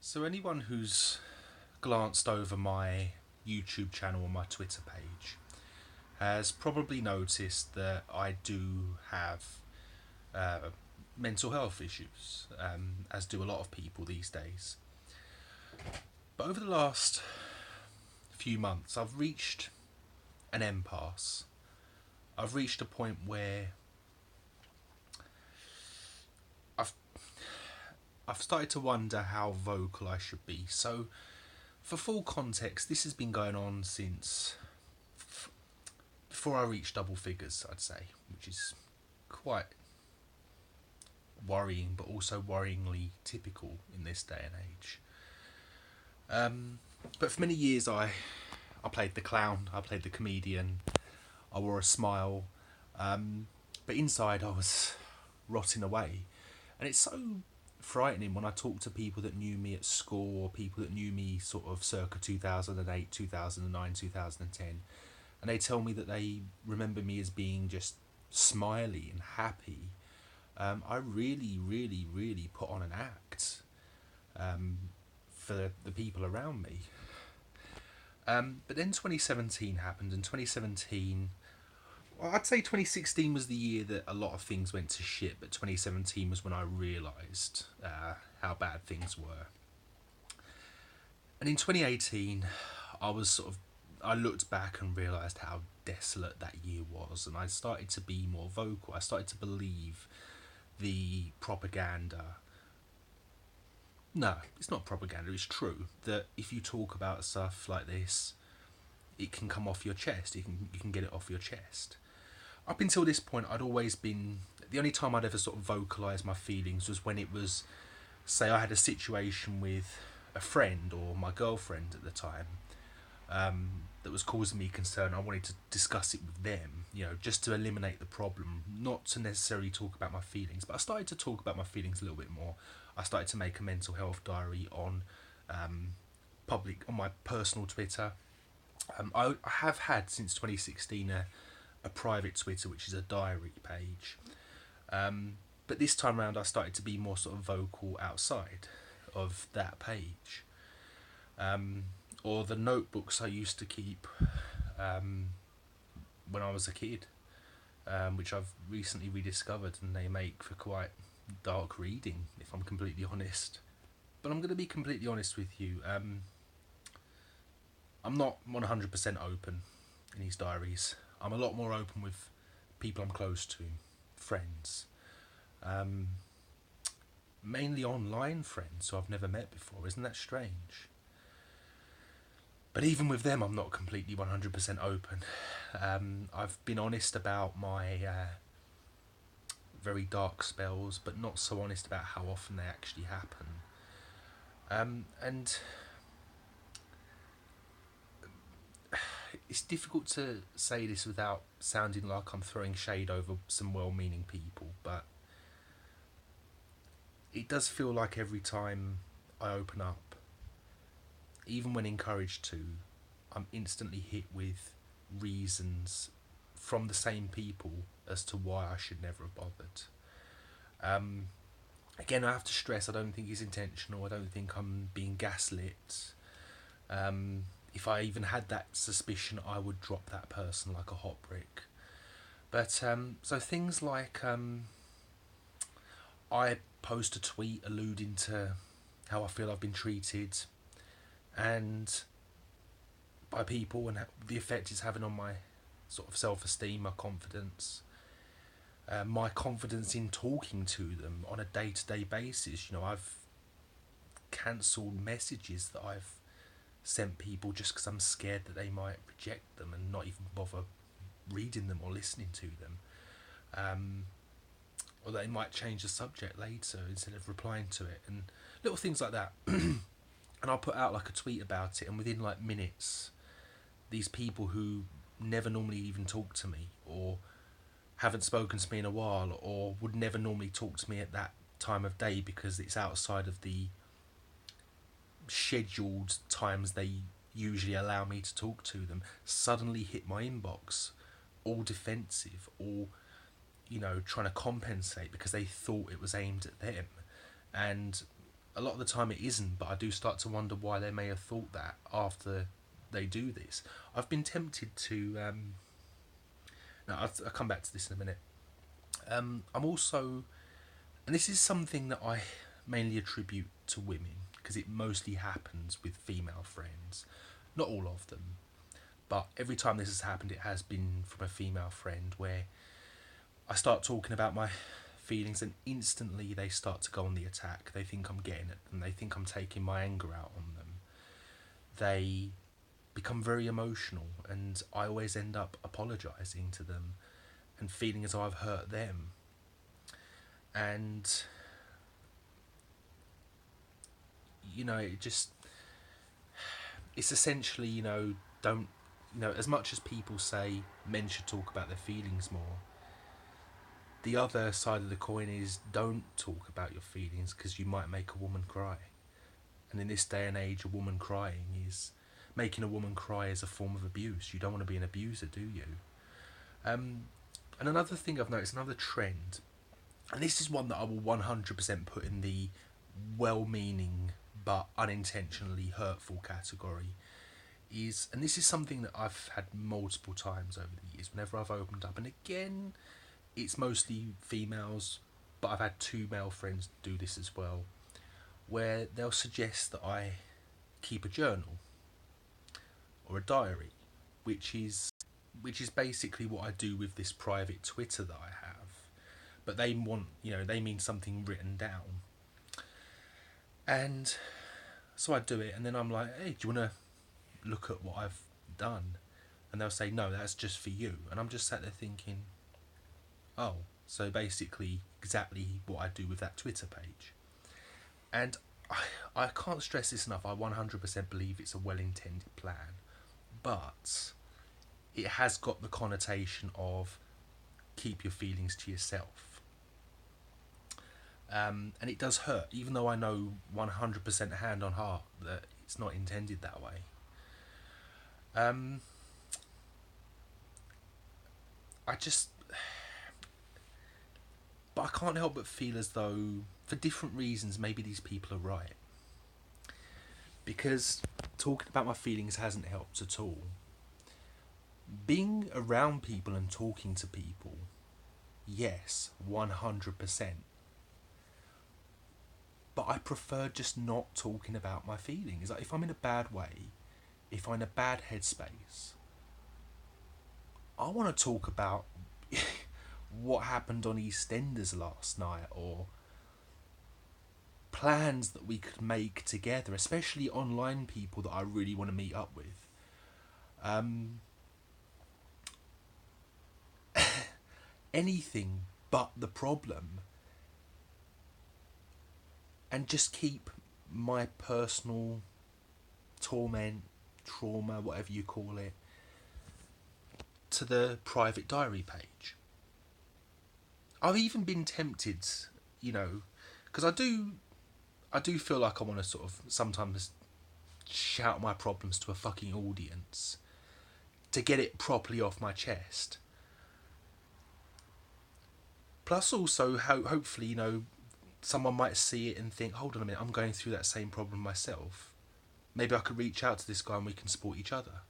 So anyone who's glanced over my YouTube channel or my Twitter page has probably noticed that I do have uh, mental health issues, as do a lot of people these days. But over the last few months, I've reached an impasse. I've reached a point where I've I've started to wonder how vocal I should be. So, for full context, this has been going on since before I reached double figures, I'd say, which is quite worrying, but also worryingly typical in this day and age. But for many years, I played the clown, I played the comedian, I wore a smile, but inside I was rotting away, and it's so frightening when I talk to people that knew me at school or people that knew me sort of circa 2008, 2009, 2010, and they tell me that they remember me as being just smiley and happy. I really, really, really put on an act um, for the people around me. But then 2017 happened, and 2017, well, I'd say 2016 was the year that a lot of things went to shit, but 2017 was when I realised how bad things were. And in 2018, I was sort of, I looked back and realised how desolate that year was, and I started to be more vocal. I started to believe the propaganda. No, it's not propaganda, it's true. That if you talk about stuff like this, it can come off your chest, you can get it off your chest. Up until this point, I'd always been. The only time I'd ever sort of vocalised my feelings was when it was, say, I had a situation with a friend or my girlfriend at the time that was causing me concern. I wanted to discuss it with them, just to eliminate the problem, not to necessarily talk about my feelings. But I started to talk about my feelings a little bit more. I started to make a mental health diary on on my personal Twitter. I have had since 2016 a private Twitter, which is a diary page. But this time around, I started to be more sort of vocal outside of that page. Or the notebooks I used to keep when I was a kid, which I've recently rediscovered, and they make for quite dark reading, if I'm completely honest. But I'm going to be completely honest with you. I'm not 100% open in these diaries. I'm a lot more open with people I'm close to, friends. Um, Mainly online friends who I've never met before. Isn't that strange? But even with them, I'm not completely 100% open. I've been honest about my very dark spells, but not so honest about how often they actually happen. And it's difficult to say this without sounding like I'm throwing shade over some well-meaning people, but it does feel like every time I open up, even when encouraged to, I'm instantly hit with reasons from the same people as to why I should never have bothered. Um, Again, I have to stress, I don't think it's intentional. I don't think I'm being gaslit. If I even had that suspicion, I would drop that person like a hot brick. But so things like I post a tweet alluding to how I feel I've been treated, and by people, and the effect it's having on my sort of self-esteem, my confidence, my confidence in talking to them on a day-to-day basis. I've cancelled messages that I've sent people just because I'm scared that they might reject them and not even bother reading them or listening to them. Or they might change the subject later instead of replying to it, and little things like that. And I'll put out like a tweet about it, and within like minutes, these people who never normally even talk to me, or haven't spoken to me in a while, or would never normally talk to me at that time of day because it's outside of the scheduled times they usually allow me to talk to them, suddenly hit my inbox, all defensive, all trying to compensate because they thought it was aimed at them. And a lot of the time it isn't, but I do start to wonder why they may have thought that after they do this. I've been tempted to. Now, I'll come back to this in a minute. I'm also, and this is something that I mainly attribute to women, because it mostly happens with female friends. Not all of them, but every time this has happened, it has been from a female friend where I start talking about my feelings and instantly they start to go on the attack. They think I'm getting at them. They think I'm taking my anger out on them. They become very emotional and I always end up apologising to them and feeling as though I've hurt them. And, it just, it's essentially, don't, as much as people say men should talk about their feelings more, the other side of the coin is don't talk about your feelings because you might make a woman cry. And in this day and age, a woman crying is, making a woman cry is a form of abuse. You don't want to be an abuser, do you? And another thing I've noticed, another trend, and this is one that I will 100% put in the well-meaning but unintentionally hurtful category, is, and this is something that I've had multiple times over the years whenever I've opened up, and again, it's mostly females, but I've had 2 male friends do this as well, where they'll suggest that I keep a journal or a diary, which is basically what I do with this private Twitter that I have. But they want, they mean something written down. And so I do it, and then I'm like, hey, do you want to look at what I've done? And they'll say, no, that's just for you. And I'm just sat there thinking, oh, so basically exactly what I do with that Twitter page. And I can't stress this enough, I 100% believe it's a well-intended plan. But it has got the connotation of keep your feelings to yourself. And it does hurt, even though I know 100% hand on heart that it's not intended that way. But I can't help but feel as though, for different reasons, maybe these people are right. Because talking about my feelings hasn't helped at all. Being around people and talking to people, yes, 100%. But I prefer just not talking about my feelings. Like if I'm in a bad way, if I'm in a bad headspace, I want to talk about what happened on EastEnders last night, or plans that we could make together, especially online people that I really want to meet up with. Anything but the problem, and just keep my personal torment, trauma, whatever you call it, to the private diary page. I've even been tempted, because I do feel like I want to sort of sometimes shout my problems to a fucking audience to get it properly off my chest. Plus also, hopefully, someone might see it and think, hold on a minute, I'm going through that same problem myself. Maybe I could reach out to this guy and we can support each other.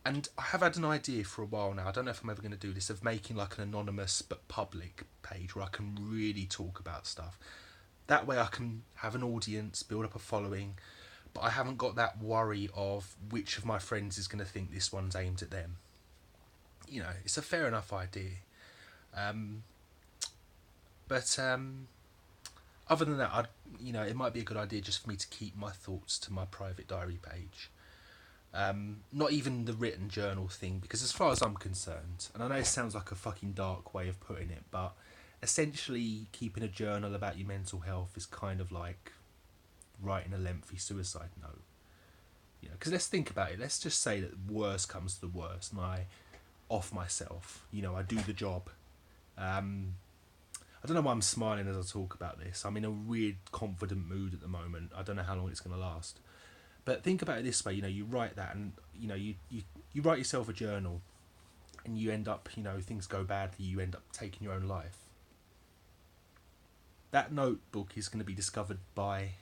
And I have had an idea for a while now, I don't know if I'm ever going to do this, of making like an anonymous but public page where I can really talk about stuff. That way I can have an audience, build up a following, but I haven't got that worry of which of my friends is going to think this one's aimed at them. It's a fair enough idea. But other than that, it might be a good idea just for me to keep my thoughts to my private diary page. Not even the written journal thing, because as far as I'm concerned, and I know it sounds like a fucking dark way of putting it, but essentially keeping a journal about your mental health is kind of like writing a lengthy suicide note. Because let's think about it. Let's just say that worst comes to the worst and I off myself. I do the job. I don't know why I'm smiling as I talk about this. I'm in a weird confident mood at the moment. I don't know how long it's going to last. But think about it this way, you write that and, you write yourself a journal and you end up, things go badly, you end up taking your own life. that notebook is going to be discovered by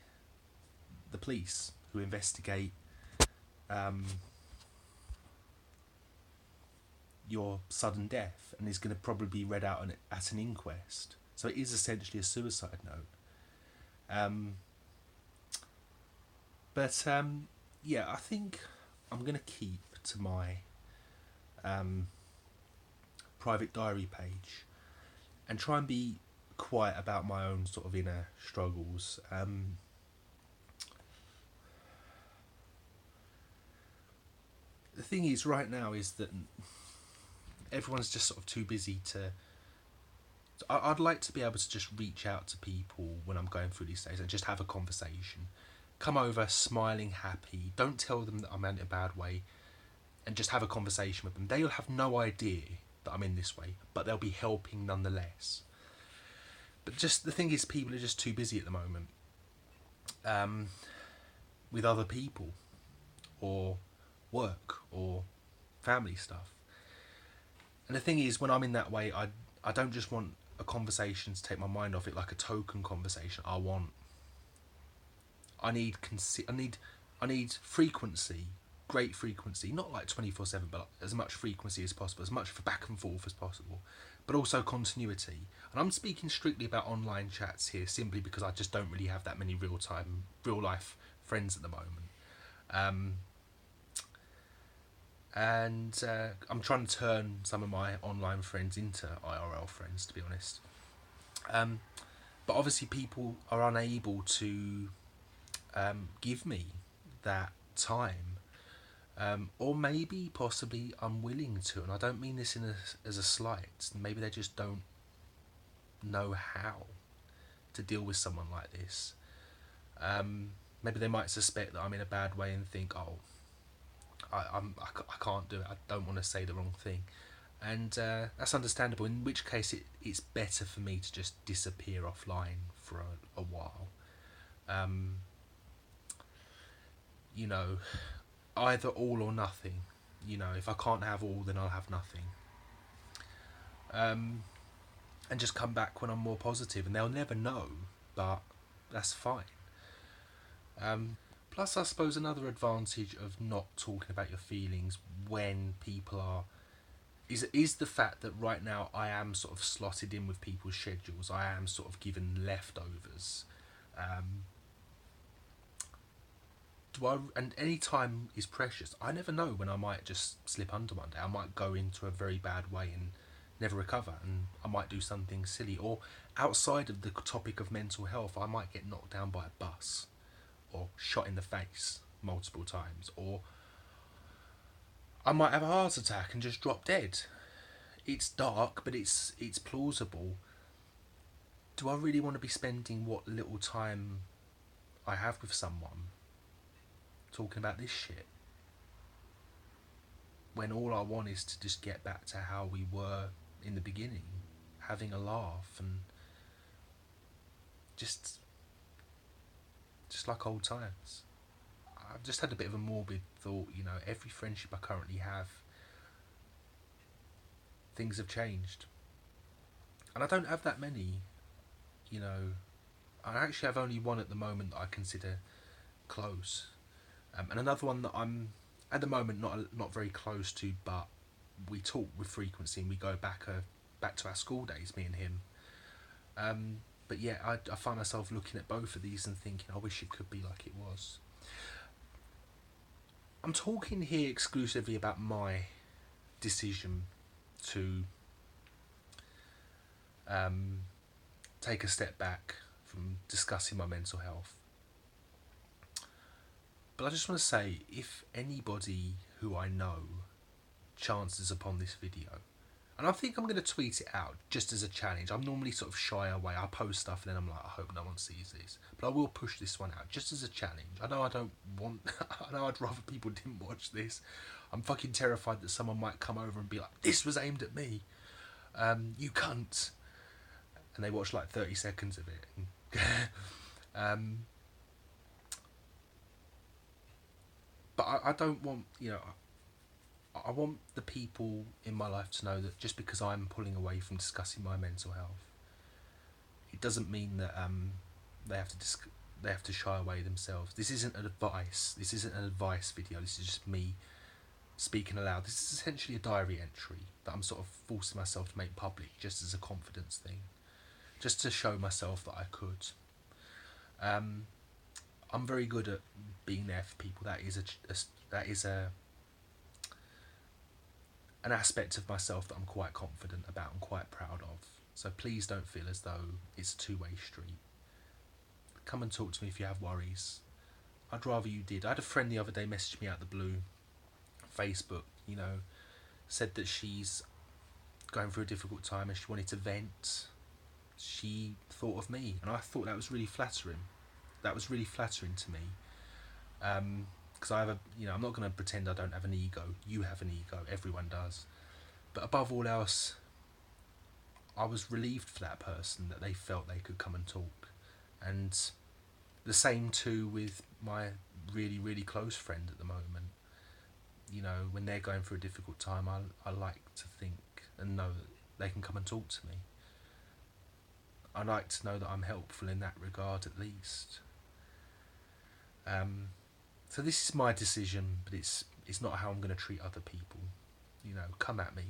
the police who investigate your sudden death, and is going to probably be read out at an inquest. So it is essentially a suicide note. But yeah, I think I'm going to keep to my private diary page and try and be quiet about my own sort of inner struggles. The thing is, right now, is that everyone's just sort of too busy to. I'd like to be able to just reach out to people when I'm going through these days and just have a conversation. Come over smiling, happy. Don't tell them that I'm in a bad way, and just have a conversation with them. They'll have no idea that I'm in this way, but they'll be helping nonetheless. But just the thing is, people are just too busy at the moment with other people or work or family stuff. And the thing is, when I'm in that way, I don't just want a conversation to take my mind off it, like a token conversation. I need frequency, great frequency, not like 24/7, but as much frequency as possible, as much back and forth as possible, but also continuity. And I'm speaking strictly about online chats here, simply because I just don't really have that many real life friends at the moment. And I'm trying to turn some of my online friends into IRL friends, to be honest. But obviously people are unable to give me that time, or maybe possibly unwilling to, and I don't mean this as a slight. Maybe they just don't know how to deal with someone like this. Maybe they might suspect that I'm in a bad way and think, oh, I can't do it, I don't want to say the wrong thing. And that's understandable, in which case it's better for me to just disappear offline for a while. You know, either all or nothing. You know, if I can't have all, then I'll have nothing. And just come back when I'm more positive, and they'll never know, but that's fine. Plus, I suppose another advantage of not talking about your feelings when people are is the fact that right now I am sort of slotted in with people's schedules. I am sort of given leftovers. And any time is precious. I never know when I might just slip under one day. I might go into a very bad way and never recover, and I might do something silly. Or outside of the topic of mental health, I might get knocked down by a bus, or shot in the face multiple times, or I might have a heart attack and just drop dead. It's dark, but it's plausible. Do I really want to be spending what little time I have with someone talking about this shit, when all I want is to just get back to how we were in the beginning, having a laugh and just like old times? I've just had a bit of a morbid thought, you know, every friendship I currently have, things have changed. And I don't have that many, you know. I actually have only one at the moment that I consider close. And another one that I'm, at the moment, not very close to, but we talk with frequency and we go back to our school days, me and him. But yeah, I find myself looking at both of these and thinking, I wish it could be like it was. I'm talking here exclusively about my decision to take a step back from discussing my mental health. But I just want to say, if anybody who I know chances upon this video, and I think I'm going to tweet it out just as a challenge. I'm normally sort of shy away. I post stuff and then I'm like, I hope no one sees this. But I will push this one out just as a challenge. I know I don't want... I know I'd rather people didn't watch this. I'm fucking terrified that someone might come over and be like, this was aimed at me. You cunt. And they watch like 30 seconds of it. But I don't want, you know... I want the people in my life to know that just because I'm pulling away from discussing my mental health, it doesn't mean that they have to they have to shy away themselves. This isn't an advice. This isn't an advice video. This is just me speaking aloud. This is essentially a diary entry that I'm sort of forcing myself to make public, just as a confidence thing, just to show myself that I could. I'm very good at being there for people. That is an aspect of myself that I'm quite confident about and quite proud of. So please don't feel as though it's a two-way street. Come and talk to me if you have worries. I'd rather you did. I had a friend the other day message me out the blue, Facebook, said that she's going through a difficult time and she wanted to vent. She thought of me, and I thought that was really flattering. That was really flattering to me. Because I have I'm not going to pretend I don't have an ego. You have an ego. Everyone does. But above all else, I was relieved for that person that they felt they could come and talk. And the same too with my really, really close friend at the moment. When they're going through a difficult time, I like to think and know that they can come and talk to me. I like to know that I'm helpful in that regard at least. So this is my decision, but it's not how I'm going to treat other people. Come at me.